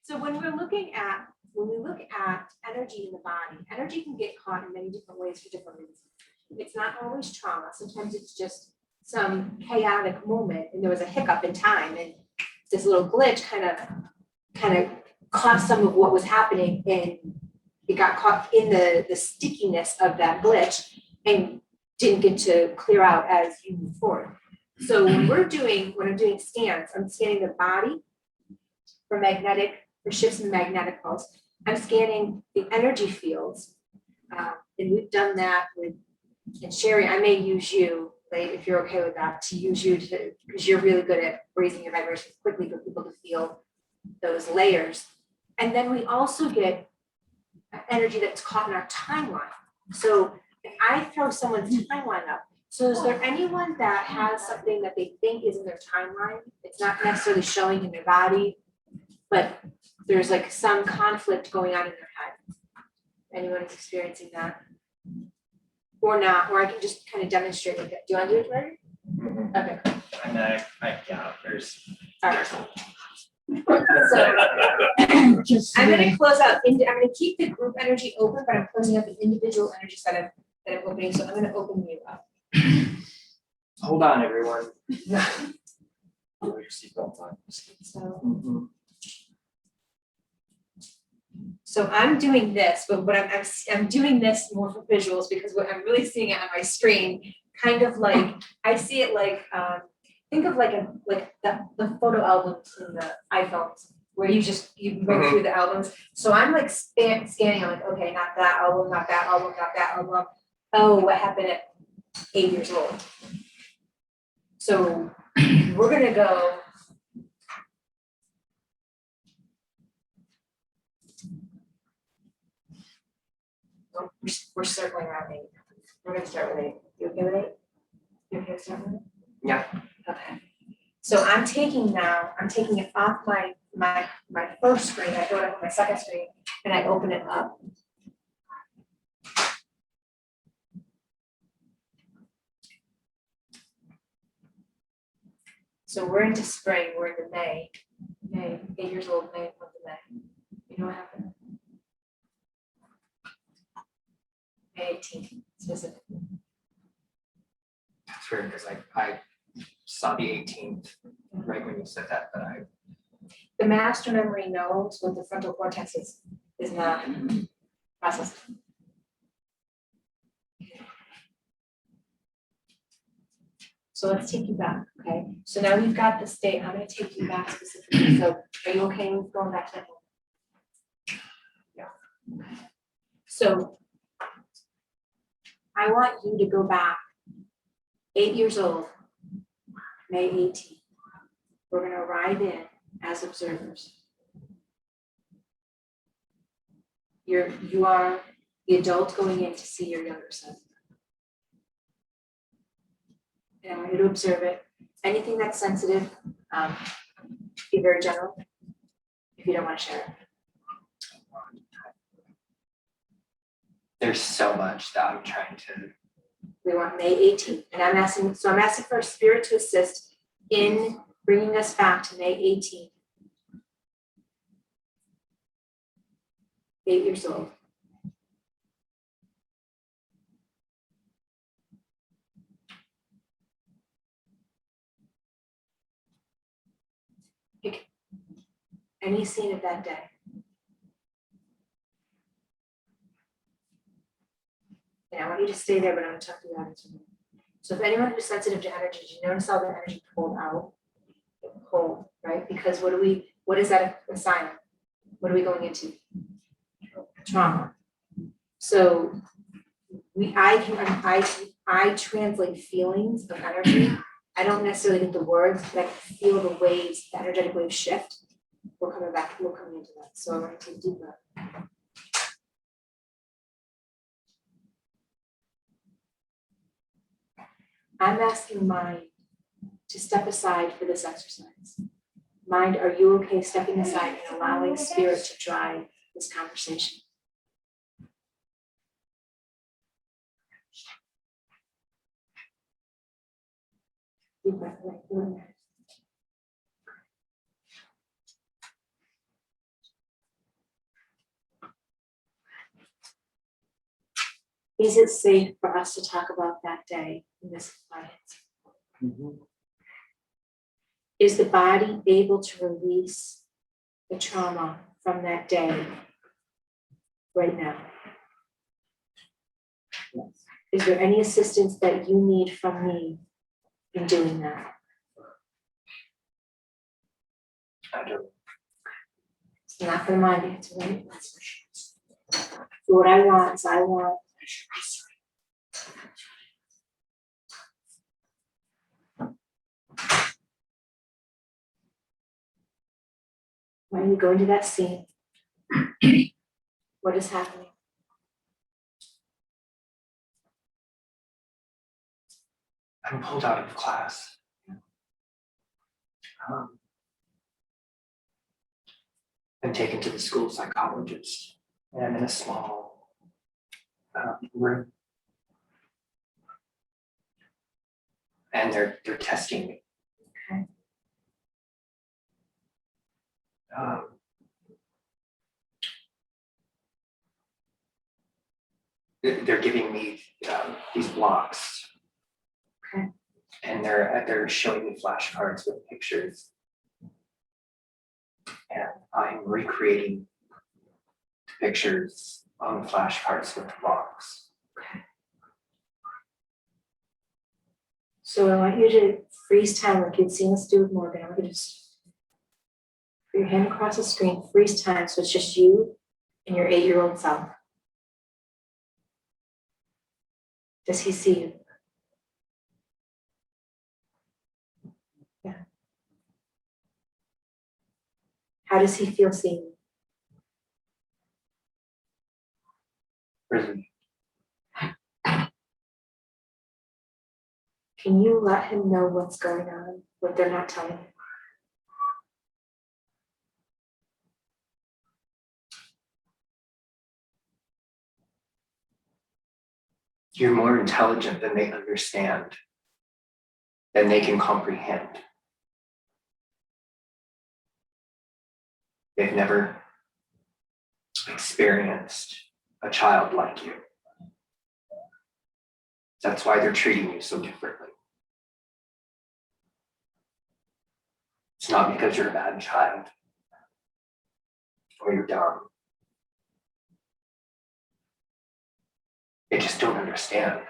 So when we look at energy in the body, energy can get caught in many different ways for different reasons. It's not always trauma. Sometimes it's just some chaotic moment, and there was a hiccup in time, and this little glitch kind of caught some of what was happening, and it got caught in the stickiness of that glitch and didn't get to clear out as you move forward. So when I'm doing scans, I'm scanning the body for shifts in the magnetic pulse. I'm scanning the energy fields, and we've done that with. And Sherry, I may use you, like, if you're okay with that, to use you because you're really good at raising your vibrations quickly for people to feel those layers. And then we also get energy that's caught in our timeline. So if I throw someone's timeline up, so is there anyone that has something that they think is in their timeline? It's not necessarily showing in their body, but there's like some conflict going on in their head. Anyone is experiencing that? Or not, or I can just kind of demonstrate it. Do you want to do it, Gregory? Mm-hmm. Okay. I mean, yeah, there's. All right. So I'm going to close out. I'm going to keep the group energy open, but I'm closing out the individual energy that I'm opening. So I'm going to open you up. Hold on, everyone. Put your seatbelt on. So I'm doing this, but what I'm doing this more for visuals because what I'm really seeing it on my screen, kind of like I see it like think of like the photo albums in the iPhones where you go through the albums. So I'm like scanning. I'm like, okay, not that album, not that album, not that album. Oh, what happened at 8 years old? So we're gonna go. We're circling around 8. We're going to start with 8. You okay with 8? You okay to start with 8? Yeah. Okay. So I'm taking it off my first screen. I go to my second screen and I open it up. So we're into spring. We're into May. 8 years old, May, month of May. You know what happened? May 18th, specifically. That's weird because I saw the 18th right when you said that, but the master memory knows what the frontal cortex is not processing. So let's take you back, okay? So now we've got the state. I'm going to take you back specifically. So are you okay with going back to that? Yeah. Okay. So I want you to go back 8 years old, May 18th. We're going to arrive in as observers. You are the adult going in to see your younger son. And I want you to observe it. Anything that's sensitive, be very general if you don't want to share it. there's so much that I'm trying to. We want May 18th, and I'm asking for a spirit to assist in bringing us back to May 18th. 8 years old. Pick any scene of that day. And I want you to stay there, but I'm going to talk to you about it. So if anyone who's sensitive to energy, you notice how the energy pulled out? Pulled, right? Because what is that a sign of? What are we going into? Trauma. So I translate feelings of energy. I don't necessarily get the words, but I can feel the waves, the energetic waves shift. We're coming into that. So I'm going to take a deep breath. I'm asking mind to step aside for this exercise. Mind, are you okay stepping aside and allowing spirit to drive this conversation? Deep breath, right? Is it safe for us to talk about that day in this audience? Is the body able to release the trauma from that day right now? Yes. Is there any assistance that you need from me in doing that? I don't. It's not for my answer, right? So what I want is when you go into that scene, what is happening? I'm pulled out of class. I'm taken to the school psychologist, and I'm in a small room, and they're testing me. Okay. They're giving me these blocks. Okay. And they're showing me flashcards with pictures. And I'm recreating the pictures on the flashcards with the blocks. Okay. So I want you to freeze time like you'd seen us do with Morgan. I want you to just put your hand across the screen, freeze time, so it's just you and your 8-year-old self. Does he see you? Yeah. How does he feel seeing you? Prison. Can you let him know what's going on, what they're not telling you? You're more intelligent than they understand, than they can comprehend. They've never experienced a child like you. That's why they're treating you so differently. It's not because you're a bad child or you're dumb. They just don't understand.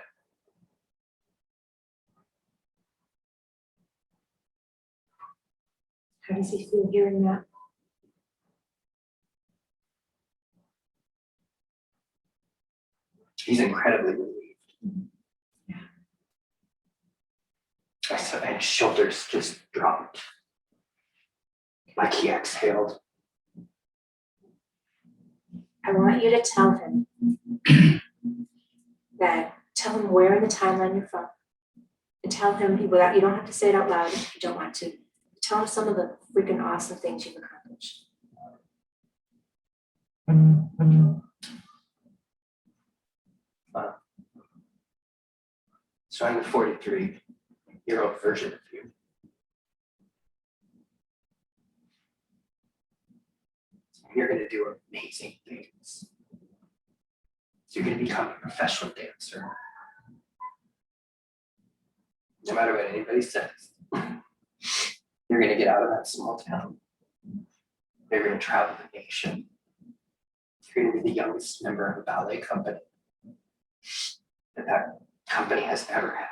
How does he feel hearing that? He's incredibly relieved. And his shoulders just dropped. Like he exhaled. I want you to tell him that, tell him where in the timeline you're from. And tell him, without, you don't have to say it out loud if you don't want to. Tell him some of the freaking awesome things you've accomplished. So I'm the 43-year-old version of you. You're going to do amazing things. You're going to become a professional dancer. No matter what anybody says, you're going to get out of that small town. You're going to travel the nation. You're going to be the youngest member of a ballet company that company has ever had.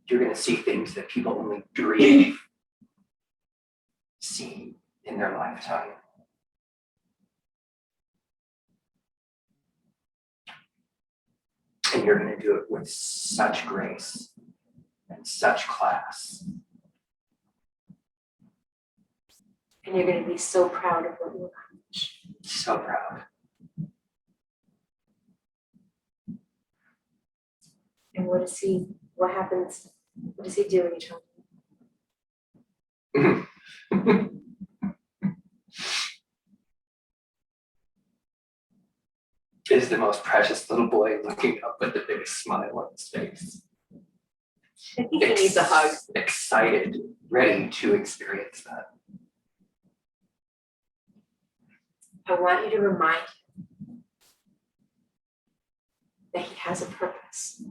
You're going to see things that people only dream of seeing in their lifetime. And you're going to do it with such grace and such class. And you're going to be so proud of what you accomplished. So proud. And what happens, what does he do when you tell him? Is the most precious little boy looking up with the biggest smile on his face. I think he needs a hug. Excited, ready to experience that. I want you to remind him that he has a purpose,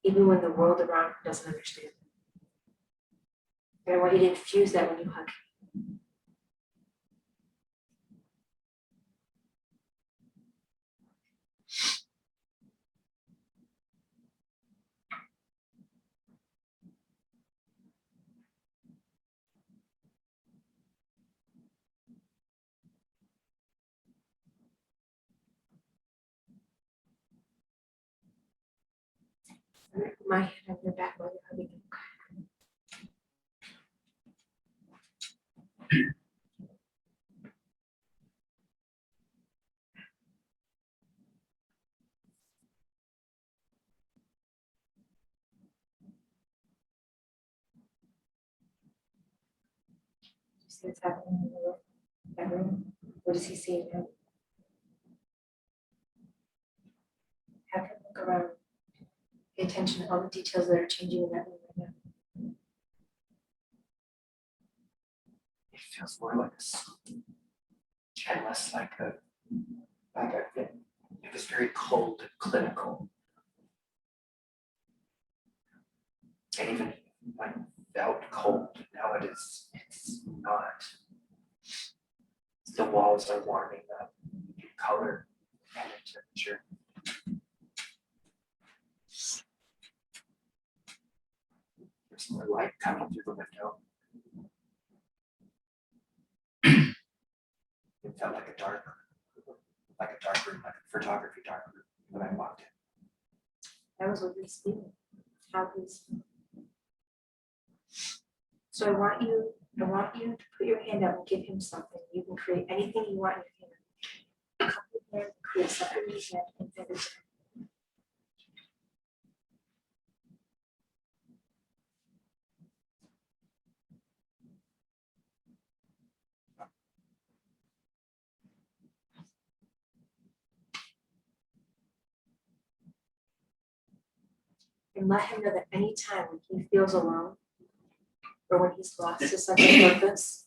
even when the world around him doesn't understand. And I want you to infuse that when you hug him. I'm gonna put my hand on your back while you're hugging him. You see what's happening in the bedroom? What does he see in him? Have him look around. Pay attention to all the details that are changing in that room right now. It feels more like a sleep and less like a it was very cold and clinical. And even when it felt cold, now it's not. The walls are warming up in color and in temperature. There's more light coming through the window. It felt like a dark room, like a photography dark room when I walked in. That was what he was feeling. How he was feeling. So I want you to put your hand out and give him something. You can create anything you want in your hand. Cup your hand, create something in your hand, and send it to him. And let him know that anytime when he feels alone, or when he's lost his sense of purpose,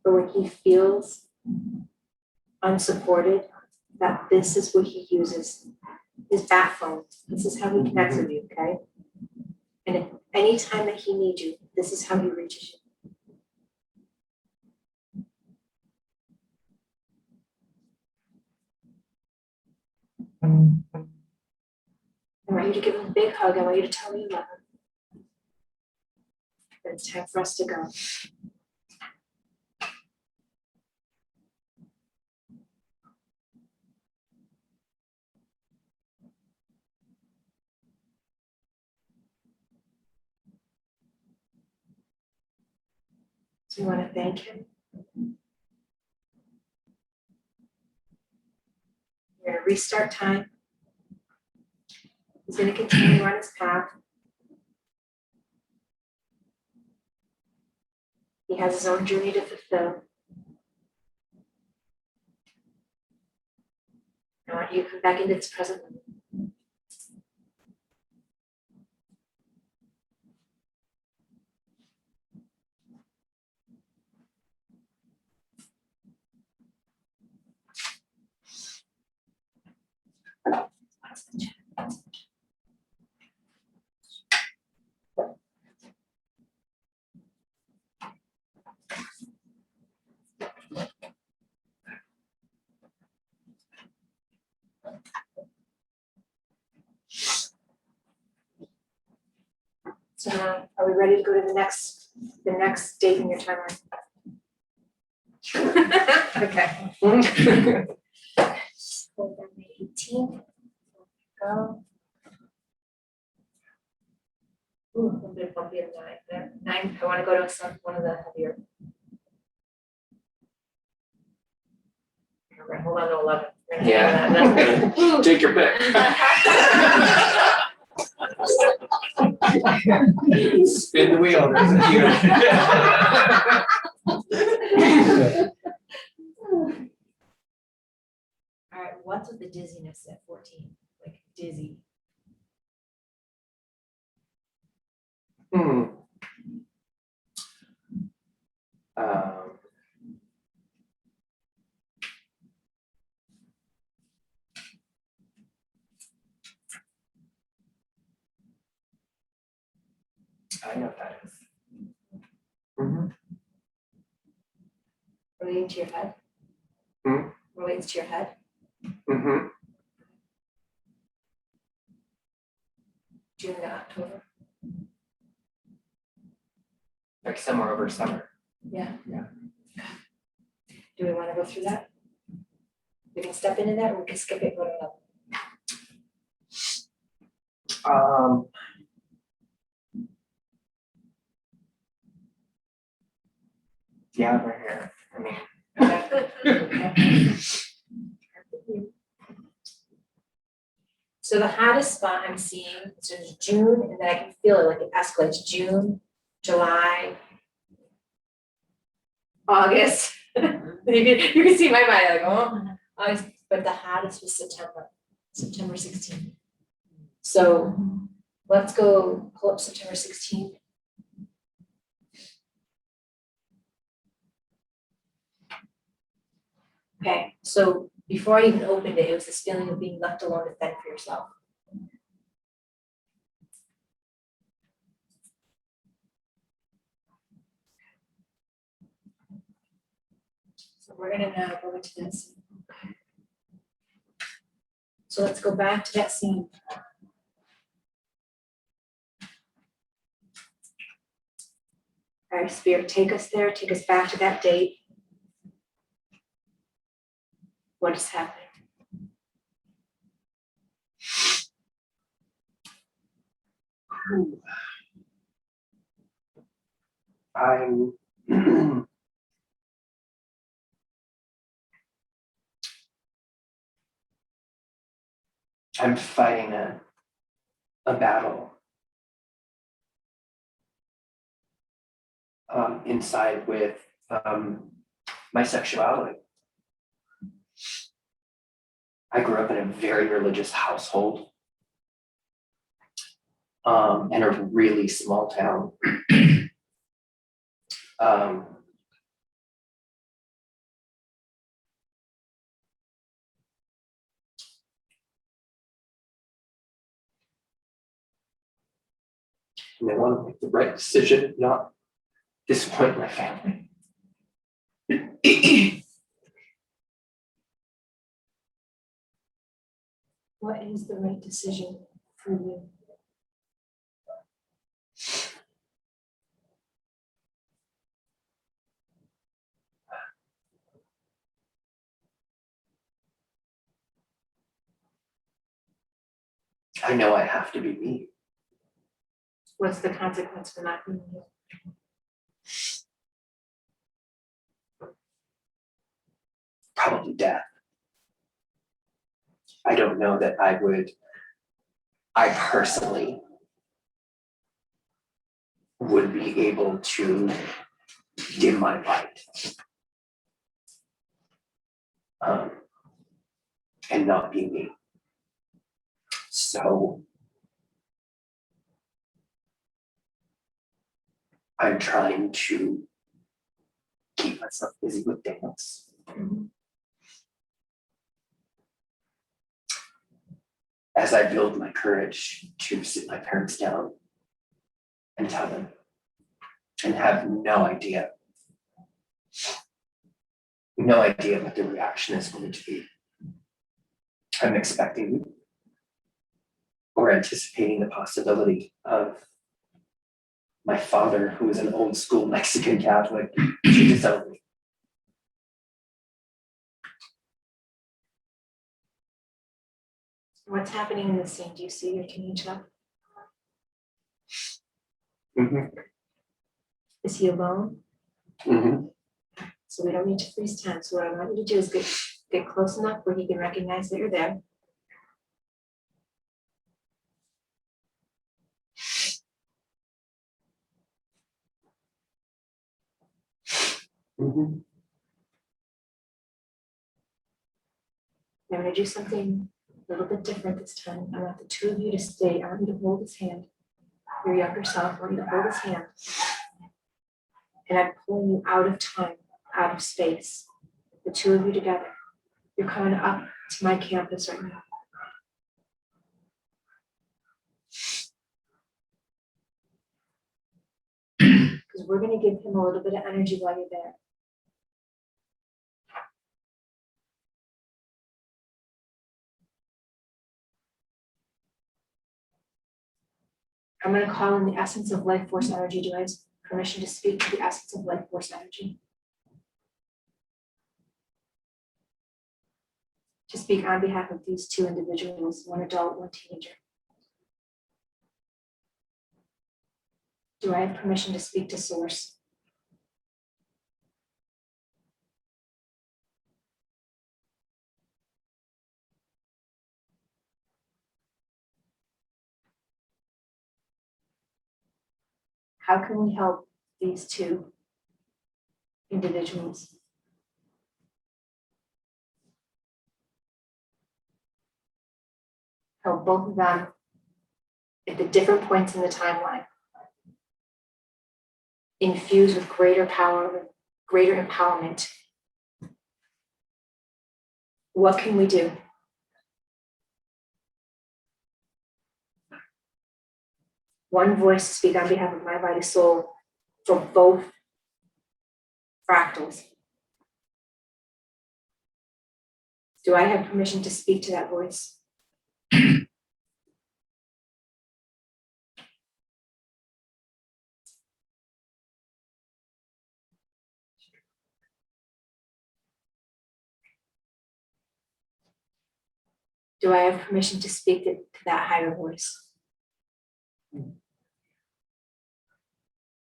or when he feels unsupported, that this is what he uses, his bat phone. This is how he connects with you, okay? And if anytime that he needs you, this is how he reaches you. I want you to give him a big hug. I want you to tell him you love him. That it's time for us to go. So you want to thank him. You're going to restart time. He's going to continue on his path. He has his own journey to fulfill. I want you to come back into this present moment. So now, are we ready to go to the next date in your timeline? Okay. Hold on, May 18th. Go. Ooh, a little bit bumpy at 9 there. 9, I want to go to one of the heavier. All right, hold on to 11. Yeah. Take your pick. Spin the wheel. There's a few. All right, what's with the dizziness at 14? Like dizzy. Hmm. I know what that is. Mhm. Relating to your head? Hmm? Relates to your head? Mhm. June to October? Like somewhere over summer. Yeah. Yeah. Do we want to go through that? We can step into that or we can skip it, what about? Yeah, right here. I mean, So the hottest spot I'm seeing is June, and then I can feel it like it escalates, June, July, August. You can see my mind, like, oh, August, but the hottest was September 16th. So let's go pull up September 16th. Okay, so before I even opened it, it was this feeling of being left alone to fend for yourself. So we're gonna now go into this. So let's go back to that scene. All right, Spirit, take us there, take us back to that date. What is happening? I'm I'm fighting a battle inside with my sexuality. I grew up in a very religious household in a really small town. um, and I want to make the right decision, not disappoint my family. What is the right decision for you? I know I have to be me. What's the consequence for not being you? Probably death. I don't know that I personally would be able to dim my light and not be me. So I'm trying to keep myself busy with dance. As I build my courage to sit my parents down and tell them, and have no idea what the reaction is going to be. I'm expecting or anticipating the possibility of my father, who is an old school Mexican Catholic, to disown me. What's happening in the scene? Do you see your teenage son? Mhm. Is he alone? Mhm. So we don't need to freeze time. So what I want you to do is get close enough where he can recognize that you're there. Mhm. I'm gonna do something a little bit different this time. I want the two of you to stay. I want you to hold his hand. your younger self, I want you to hold his hand. And I'm pulling you out of time, out of space. The two of you together. You're coming up to my campus right now. Because we're going to give him a little bit of energy while you're there. I'm going to call in the essence of life force energy. Do I have permission to speak to the essence of life force energy? To speak on behalf of these two individuals, one adult, one teenager. Do I have permission to speak to Source? How can we help these two individuals? Help both of them at the different points in the timeline. Infused with greater power, greater empowerment. What can we do? One voice to speak on behalf of my body, soul, for both fractals. Do I have permission to speak to that voice? Do I have permission to speak to that higher voice?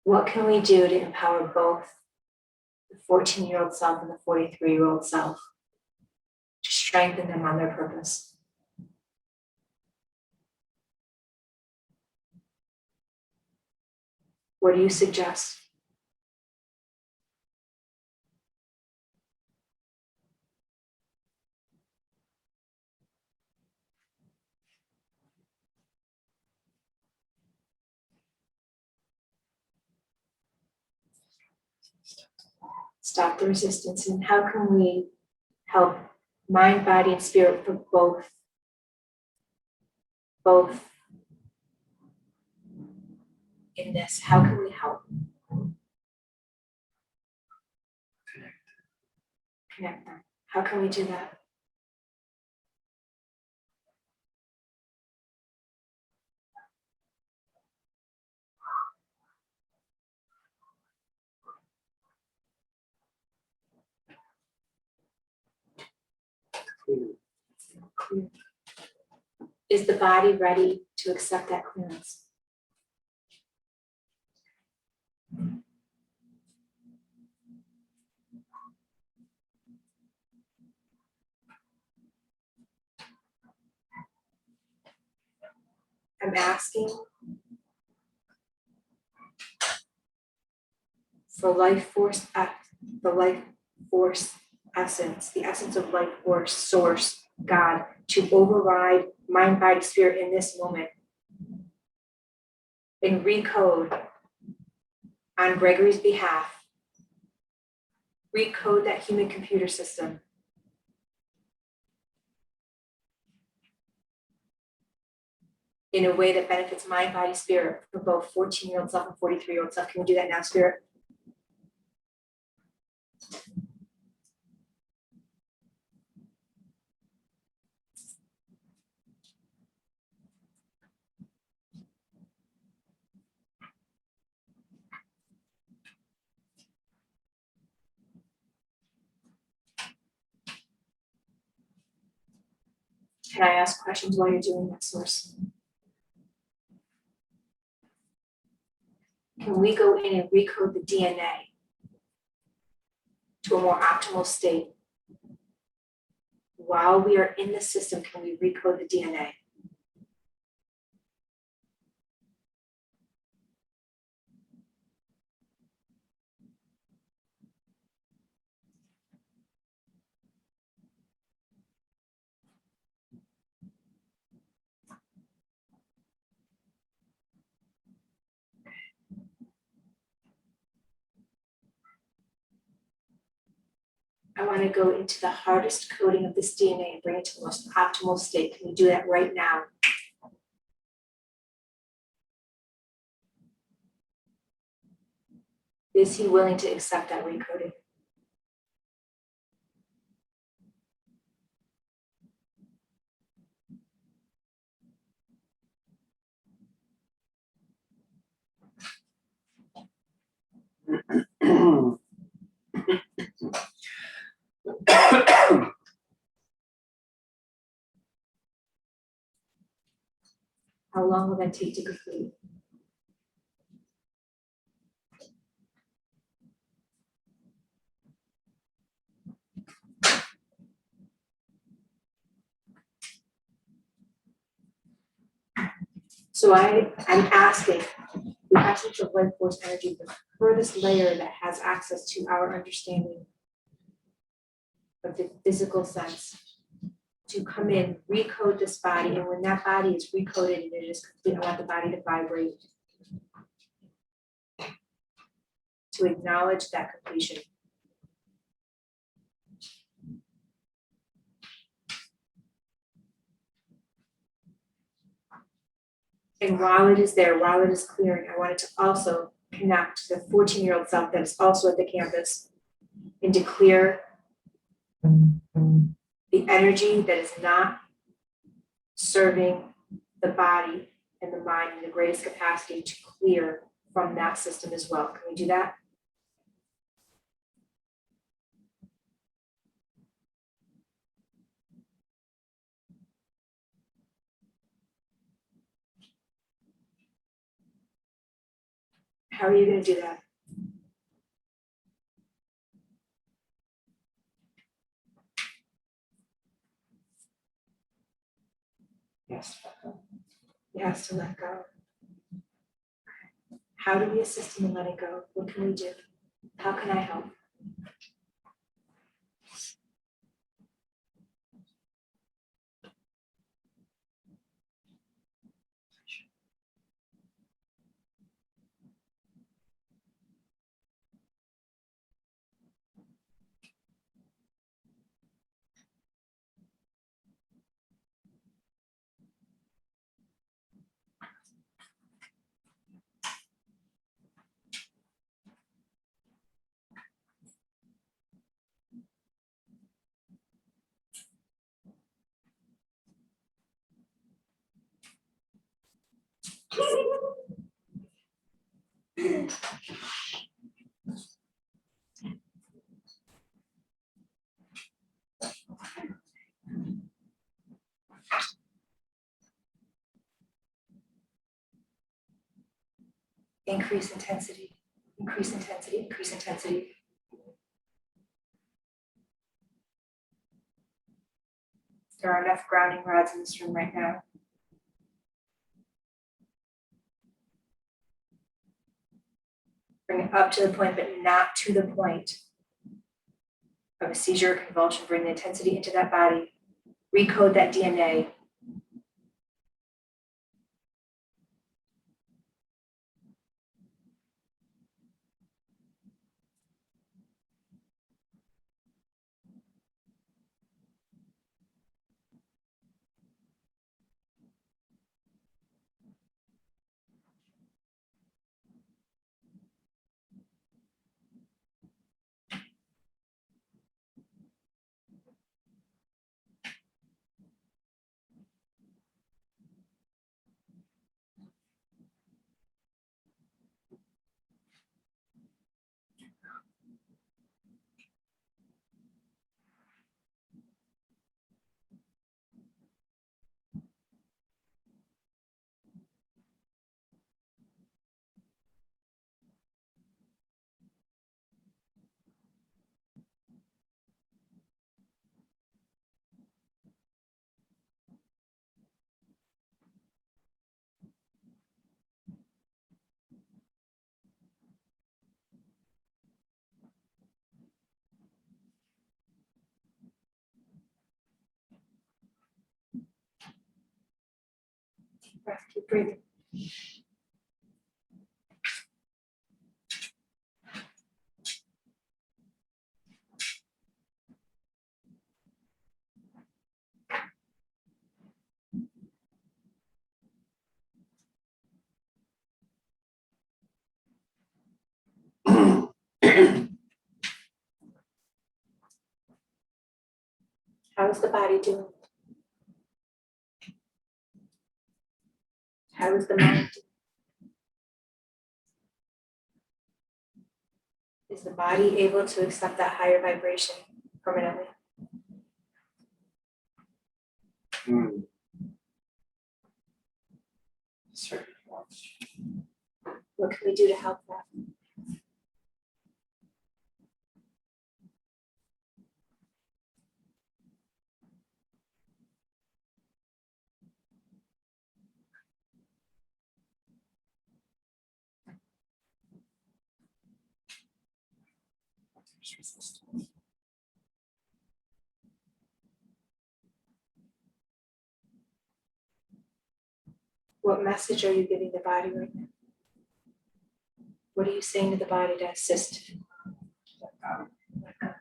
What can we do to empower both the 14-year-old self and the 43-year-old self to strengthen them on their purpose? What do you suggest? Stop the resistance, and how can we help mind, body, and spirit for both in this? How can we help? Connect them. How can we do that? Clear. Is the body ready to accept that clearance? I'm asking for life force, the life force essence, the essence of life force, source, God, to override mind, body, spirit in this moment and recode on Gregory's behalf, recode that human computer system in a way that benefits mind, body, spirit for both 14-year-old self and 43-year-old self. Can we do that now, spirit? Can I ask questions while you're doing that, source? Can we go in and recode the DNA to a more optimal state? While we are in the system, can we recode the DNA? I want to go into the hardest coding of this DNA and bring it to the most optimal state. Can we do that right now? Is he willing to accept that recoding? How long will that take to complete? So I'm asking the essence of life force energy, the furthest layer that has access to our understanding of the physical sense, to come in, recode this body, and when that body is recoded and it is complete, I want the body to vibrate. To acknowledge that completion. And while it is there, while it is clearing, I want it to also connect to the 14-year-old self that is also at the campus and to clear the energy that is not serving the body and the mind in the greatest capacity to clear from that system as well. Can we do that? How are you going to do that? Yes. He has to let go. How do we assist him in letting go? What can we do? How can I help? Increase intensity, increase intensity, increase intensity. There are enough grounding rods in this room right now. Bring it up to the point, but not to the point of a seizure or convulsion. Bring the intensity into that body. Recode that DNA. Deep breath, keep breathing. How is the body doing? How is the mind doing? Is the body able to accept that higher vibration permanently? Certainly wants to. What can we do to help that? There's resistance. What message are you giving the body right now? What are you saying to the body to assist? Let go.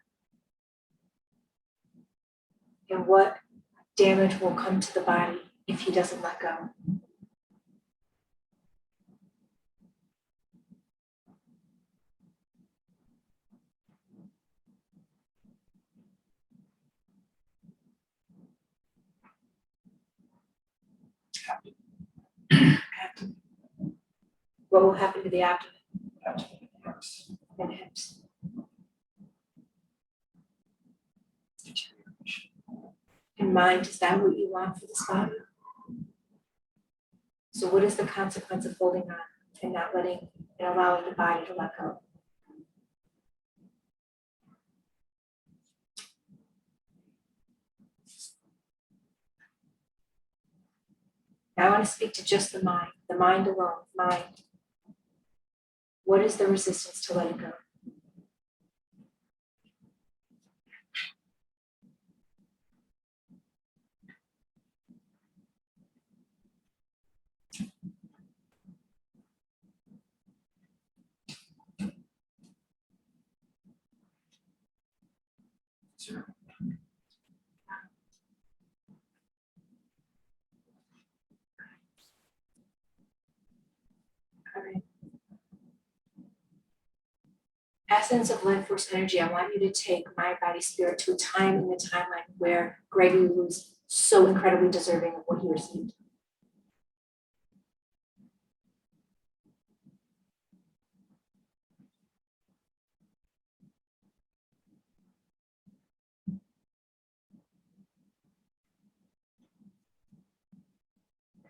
And what damage will come to the body if he doesn't let go? What will happen to the abdomen and hips? Deterioration. And mind, is that what you want for this body? So what is the consequence of holding on and not letting and allowing the body to let go? Now I want to speak to just the mind alone, mind. What is the resistance to letting go? Zero. All right. Essence of life force energy, I want you to take mind, body, spirit to a time in the timeline where Gregory was so incredibly deserving of what he received.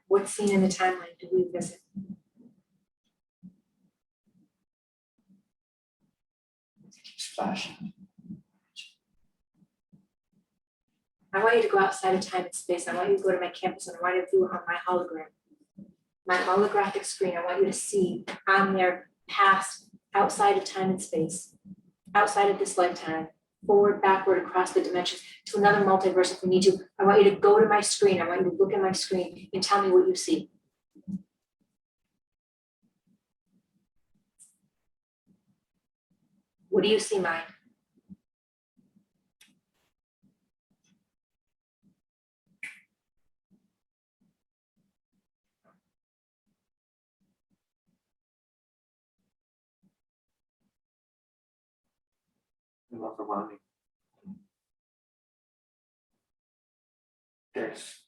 What scene in the timeline do we visit? Keeps flashing. I want you to go outside of time and space. I want you to go to my campus and I want you to view it on my hologram. My holographic screen, I want you to see on there past, outside of time and space, outside of this lifetime, forward, backward, across the dimensions, to another multiverse if we need to. I want you to go to my screen. I want you to look at my screen and tell me what you see. What do you see, mind? And overwhelming. There's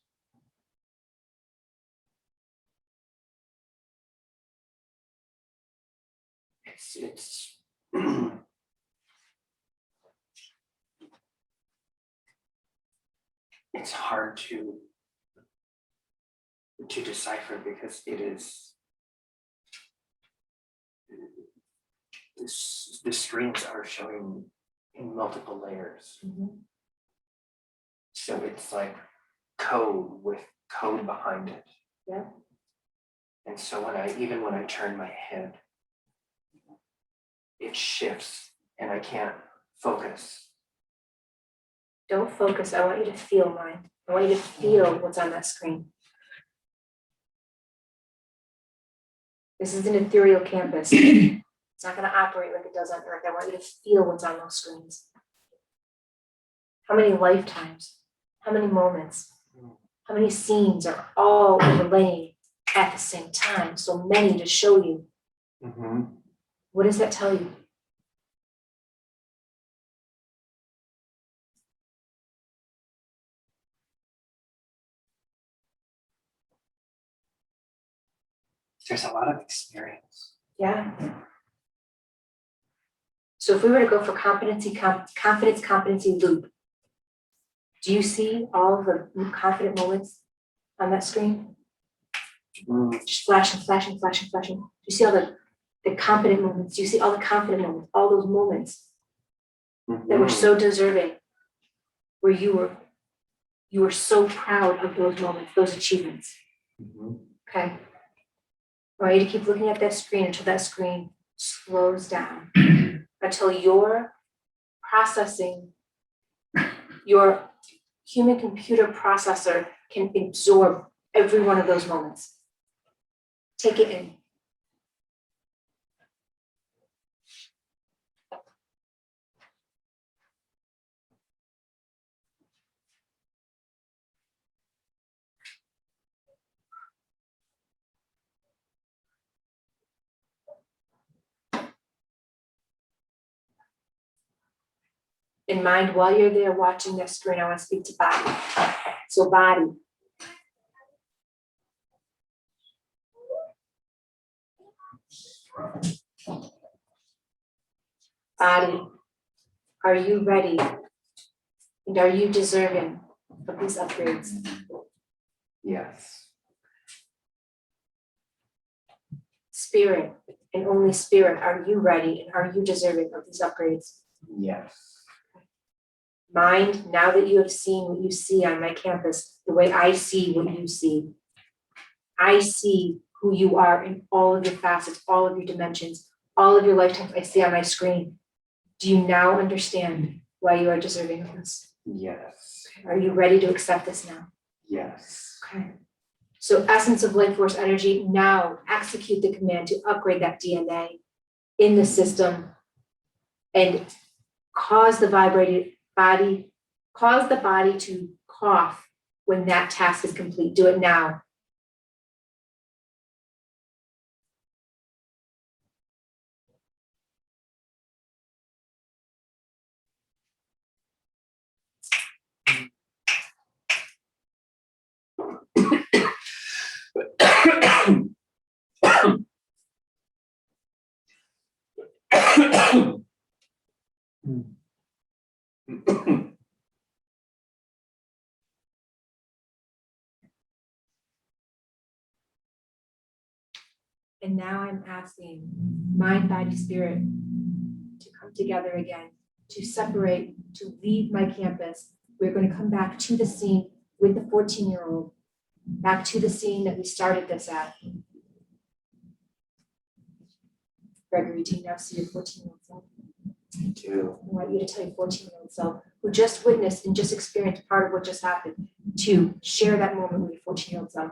it's it's hard to decipher because it is the screens are showing in multiple layers. So it's like code with code behind it. Yeah. And so when I turn my head, it shifts and I can't focus. Don't focus. I want you to feel mind. I want you to feel what's on that screen. This is an ethereal campus. It's not going to operate like it does on Earth. I want you to feel what's on those screens. How many lifetimes? How many moments? How many scenes are all overlaying at the same time? So many to show you. What does that tell you? There's a lot of experience. Yeah. So if we were to go for confidence, competency loop, do you see all the confident moments on that screen? Just flashing, flashing, flashing, flashing. Do you see all the competent moments? Do you see all the confident moments? All those moments that were so deserving, where you were so proud of those moments, those achievements. Okay. I want you to keep looking at that screen until that screen slows down, until you're processing, your human computer processor can absorb every one of those moments. Take it in. In mind, while you're there watching that screen, I want to speak to body. So body. Body, are you ready? And are you deserving of these upgrades? Yes. Spirit, and only spirit, are you ready? And are you deserving of these upgrades? Yes. Mind, now that you have seen what you see on my campus, the way I see what you see, I see who you are in all of your facets, all of your dimensions, all of your lifetimes I see on my screen. Do you now understand why you are deserving of this? Yes. Are you ready to accept this now? Yes. Okay. So essence of life force energy, now execute the command to upgrade that DNA in the system and cause the body to cough when that task is complete. Do it now. And now I'm asking mind, body, spirit to come together again, to separate, to leave my campus. We're going to come back to the scene with the 14-year-old, back to the scene that we started this at. Gregory, do you now see your 14-year-old self? Me too. I want you to tell your 14-year-old self, who just witnessed and just experienced part of what just happened, to share that moment with your 14-year-old self.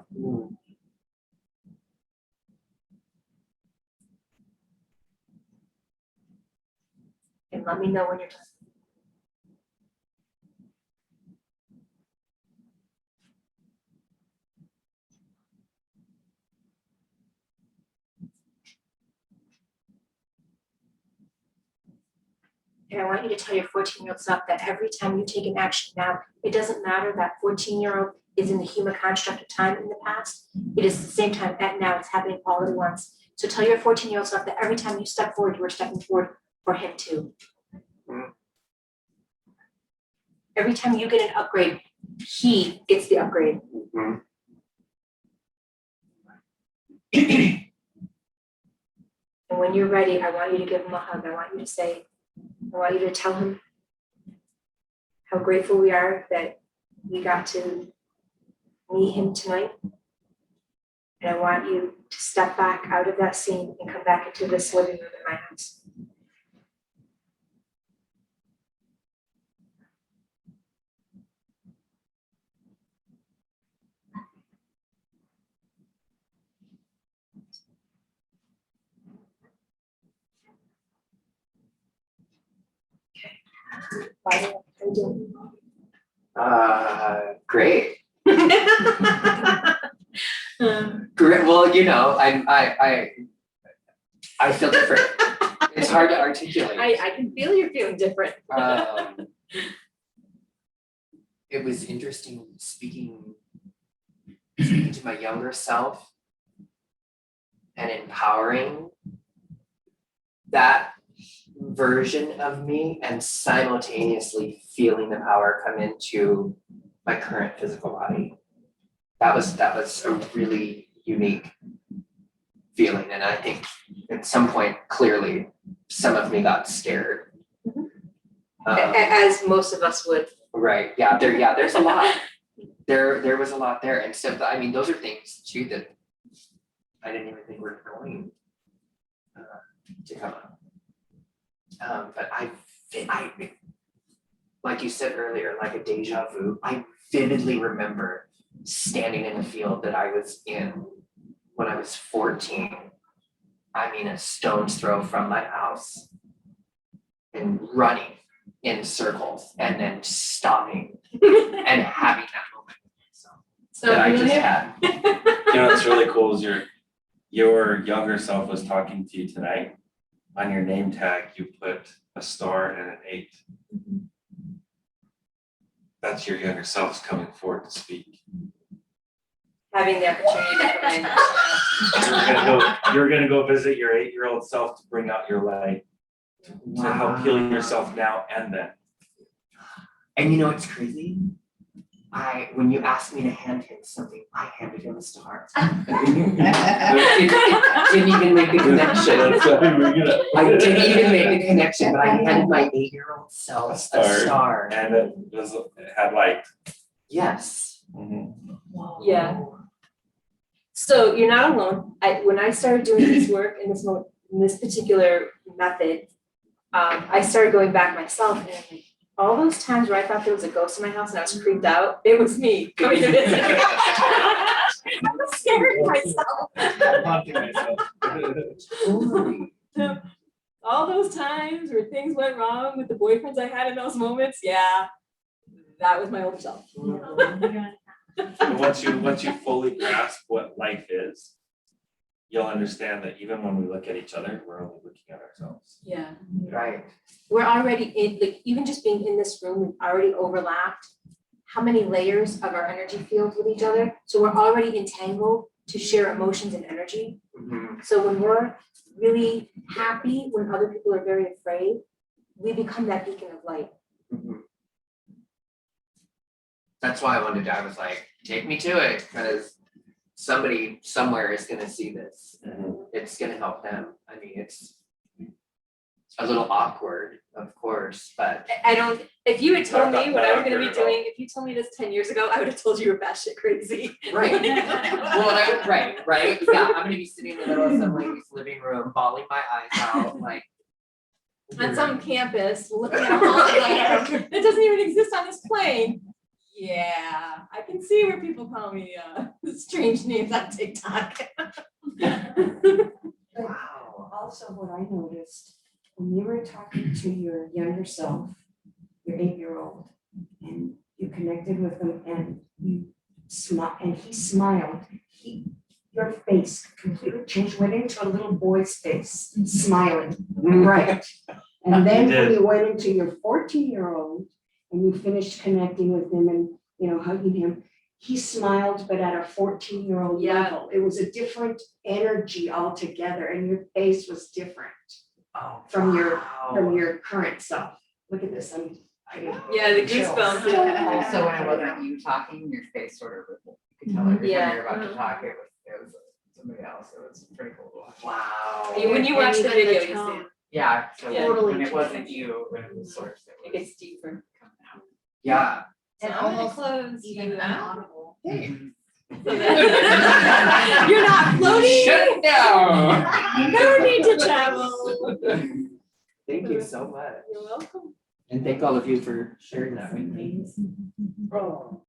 And let me know when you're done. And I want you to tell your 14-year-old self that every time you take an action now, it doesn't matter that 14-year-old is in the human construct of time in the past. It is the same time at now, it's happening all at once. So tell your 14-year-old self that every time you step forward, you are stepping forward for him too. Every time you get an upgrade, he gets the upgrade. And when you're ready, I want you to give him a hug. I want you to say, I want you to tell him how grateful we are that we got to meet him tonight. And I want you to step back out of that scene and come back into this living room in my house. How you doing? Great. Great. Well, you know, I feel different. It's hard to articulate. I can feel you're feeling different. It was interesting speaking to my younger self and empowering that version of me and simultaneously feeling the power come into my current physical body. That was a really unique feeling, and I think at some point clearly some of me got scared. As most of us would. Right, there's a lot. There was a lot there, and so I mean those are things too that I didn't even think were going to come up. But I like you said earlier, like a deja vu, I vividly remember standing in the field that I was in when I was 14. I mean, a stone's throw from my house and running in circles and then stopping and having that moment So that I just had. You know what's really cool is your younger self was talking to you tonight. On your name tag, you put a star and an 8. That's your younger self's coming forward to speak. having the opportunity to come in. You're gonna go visit your 8-year-old self to bring out your light, to help heal yourself now and then. And you know what's crazy? When you asked me to hand him something, I handed him a star. It didn't even make the connection. I didn't even make the connection, but I handed my 8-year-old self a star. And it had light. Yes. Yeah. So you're not alone. When I started doing this work in this particular method, I started going back myself, and I'm like, all those times where I thought there was a ghost in my house and I was creeped out, it was me coming to visit. I was scaring myself. All those times where things went wrong with the boyfriends I had in those moments, yeah, that was my older self. But once you fully grasp what life is, you'll understand that even when we look at each other, we're only looking at ourselves. Yeah. Right. We're already in, like, even just being in this room, we've already overlapped how many layers of our energy fields with each other. So we're already entangled to share emotions and energy. Mm-hmm. So when we're really happy, when other people are very afraid, we become that beacon of light. Mm-hmm. That's why I was like, take me to it, because somebody somewhere is gonna see this and it's gonna help them. I mean, it's a little awkward, of course, but If you had told me what I was gonna be Not awkward at all. doing, if you told me this 10 years ago, I would have told you you were batshit crazy. right. Well, right. Yeah, I'm gonna be sitting in the middle of some lady's living room, bawling my eyes out, like On some campus, looking at a holographic that doesn't even exist on this plane. Yeah, I can see where people call me strange names on TikTok. wow. Also, what I noticed, when you were talking to your younger self, your 8-year-old, and you connected with him and you smiled, and he smiled, your face completely changed, went into a little boy's face, smiling, right? And then when you went into your 14-year-old and you finished connecting with him and, hugging him, he smiled, but at a 14-year-old level. It was a different energy altogether, and your face was different from your current self. Look at this. Yeah, the goosebumps. Also, when it wasn't you talking, your face sort of rippled. You could tell every time you were about to talk, it was somebody else. It was pretty cool to watch. Wow. When you watch the And even video, the you see tone. it. Yeah, so Yeah. when it wasn't you, when it was source, It gets deeper. coming out. Yeah. And So I'm gonna almost close even you out. inaudible. So that- You're not floating. Shut it down. No need to travel. Thank you so much. You're welcome. And thank all of you for sharing that with me. Oh.